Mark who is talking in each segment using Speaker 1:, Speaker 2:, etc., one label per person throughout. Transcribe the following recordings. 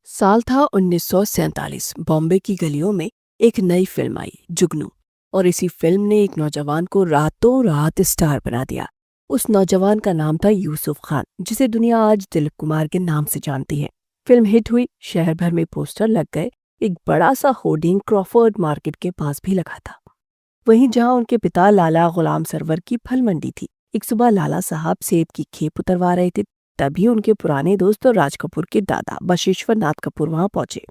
Speaker 1: साल था 1947। बॉम्बे की गलियों में एक नई फिल्म आई, जुगनू। और इसी फिल्म ने एक नौजवान को रातों रात स्टार बना दिया। उस नौजवान का नाम था यूसुफ खान, जिसे दुनिया आज दिलीप कुमार के नाम से जानती है। फिल्म हिट हुई, शहर भर में पोस्टर लग गए। एक बड़ा सा होर्डिंग क्रॉफर्ड मार्केट के पास भी लगा था, वहीं जहां उनके पिता लाला गुलाम सरवर की फल मंडी थी। एक सुबह लाला साहब सेब की खेप उतरवा रहे थे, तभी उनके पुराने दोस्त और राज कपूर के दादा बशेश्वर नाथ कपूर वहां पहुंचे।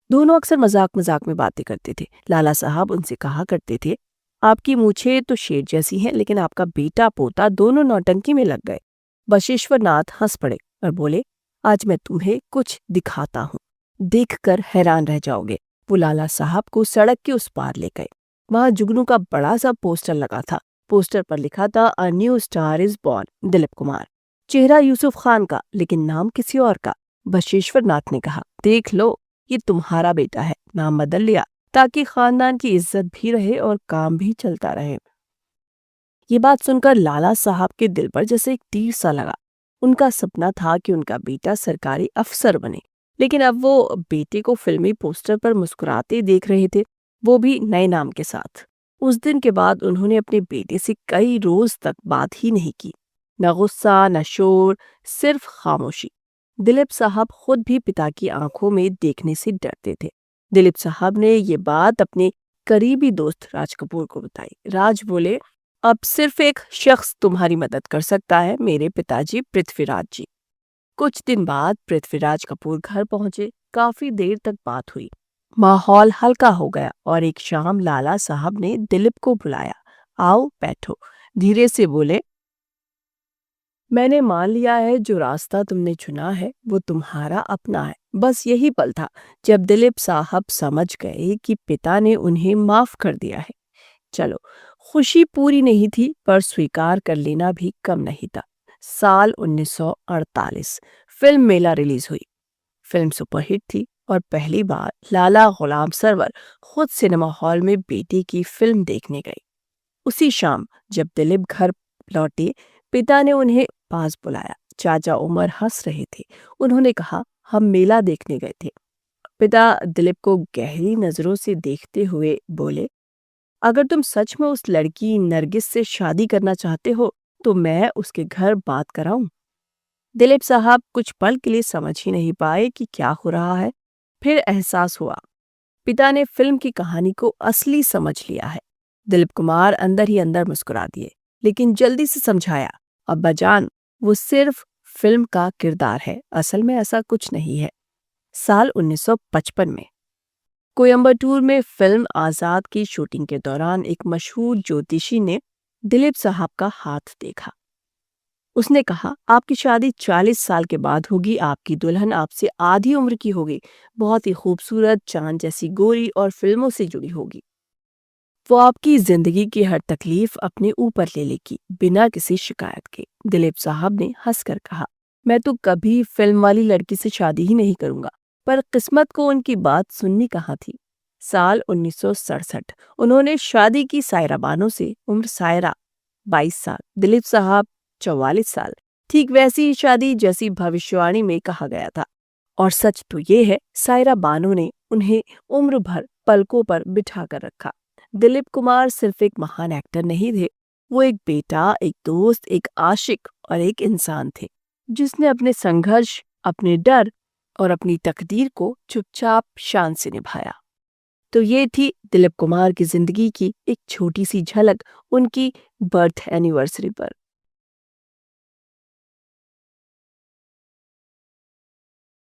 Speaker 1: दोनों अक्सर मजाक मजाक में बातें करते थे। लाला साहब उनसे कहा करते थे, आपकी मूछें तो शेर जैसी हैं, लेकिन आपका बेटा पोता दोनों नौटंकी में लग गए। बशेश्वर नाथ हंस पड़े और बोले, आज मैं तुम्हें कुछ दिखाता हूँ, देखकर हैरान रह जाओगे। वो लाला साहब को सड़क के उस पार ले गए। वहां जुगनू का बड़ा सा पोस्टर लगा था। पोस्टर पर लिखा था, a new star is born, Dilip Kumar. चेहरा यूसुफ खान का, लेकिन नाम किसी और का। बशेश्वर नाथ ने कहा, देख लो, ये तुम्हारा बेटा है। नाम बदल लिया ताकि खानदान की इज्जत भी रहे और काम भी चलता रहे। ये बात सुनकर लाला साहब के दिल पर जैसे एक तीर सा लगा। उनका सपना था कि उनका बेटा सरकारी अफसर बने, लेकिन अब वो बेटे को फिल्मी पोस्टर पर मुस्कुराते देख रहे थे, वो भी नए नाम के साथ। उस दिन के बाद उन्होंने अपने बेटे से कई रोज तक बात ही नहीं की। न गुस्सा, न शोर, सिर्फ खामोशी। दिलीप साहब खुद भी पिता की आंखों में देखने से डरते थे। दिलीप साहब ने ये बात अपने करीबी दोस्त राज कपूर को बताई। राज बोले, अब सिर्फ एक शख्स तुम्हारी मदद कर सकता है, मेरे पिताजी पृथ्वीराज जी। कुछ दिन बाद पृथ्वीराज कपूर घर पहुंचे। काफी देर तक बात हुई, माहौल हल्का हो गया और एक शाम लाला साहब ने दिलीप को बुलाया। आओ बैठो। धीरे से बोले, मैंने मान लिया है जो रास्ता तुमने चुना है वो तुम्हारा अपना है। बस यही पल था जब दिलीप साहब समझ गए कि पिता ने उन्हें माफ कर दिया है। चलो, खुशी पूरी नहीं थी, पर स्वीकार कर लेना भी कम नहीं था। साल 1948 फिल्म मेला रिलीज हुई। फिल्म सुपरहिट थी और पहली बार लाला गुलाम सरवर खुद सिनेमा हॉल में बेटे की फिल्म देखने गए। उसी शाम जब दिलीप घर लौटे, पिता ने उन्हें पास बुलाया। चाचा उमर हंस रहे थे। उन्होंने कहा, हम मेला देखने गए थे। पिता दिलीप को गहरी नजरों से देखते हुए बोले, अगर तुम सच में उस लड़की नरगिस से शादी करना चाहते हो तो मैं उसके घर बात कराऊं। दिलीप साहब कुछ पल के लिए समझ ही नहीं पाए कि क्या हो रहा है। फिर एहसास हुआ, पिता ने फिल्म की कहानी को असली समझ लिया है। दिलीप कुमार अंदर ही अंदर मुस्कुरा दिए, लेकिन जल्दी से समझाया, अब्बाजान, वो सिर्फ फिल्म का किरदार है, असल में ऐसा कुछ नहीं है। साल 1955 में कोयम्बटूर में फिल्म आजाद की शूटिंग के दौरान एक मशहूर ज्योतिषी ने दिलीप साहब का हाथ देखा। उसने कहा, आपकी शादी 40 साल के बाद होगी, आपकी दुल्हन आपसे आधी उम्र की होगी, बहुत ही खूबसूरत, चांद जैसी गोरी और फिल्मों से जुड़ी होगी। वो आपकी जिंदगी की हर तकलीफ अपने ऊपर ले लेगी, बिना किसी शिकायत के। दिलीप साहब ने हंसकर कहा, मैं तो कभी फिल्म वाली लड़की से शादी ही नहीं करूंगा। पर किस्मत को उनकी बात सुननी कहाँ थी। साल 1967 उन्होंने शादी की सायरा बानो से। उम्र सायरा 22 साल, दिलीप साहब 44 साल। ठीक वैसी ही शादी जैसी भविष्यवाणी में कहा गया था। और सच तो ये है, सायरा बानो ने उन्हें उम्र भर पलकों पर बिठा कर रखा। दिलीप कुमार सिर्फ एक महान एक्टर नहीं थे, वो एक बेटा, एक दोस्त, एक आशिक और एक इंसान थे, जिसने अपने संघर्ष, अपने डर और अपनी तकदीर को चुपचाप शान से निभाया। तो ये थी दिलीप कुमार की जिंदगी की एक छोटी सी झलक उनकी बर्थ एनिवर्सरी पर।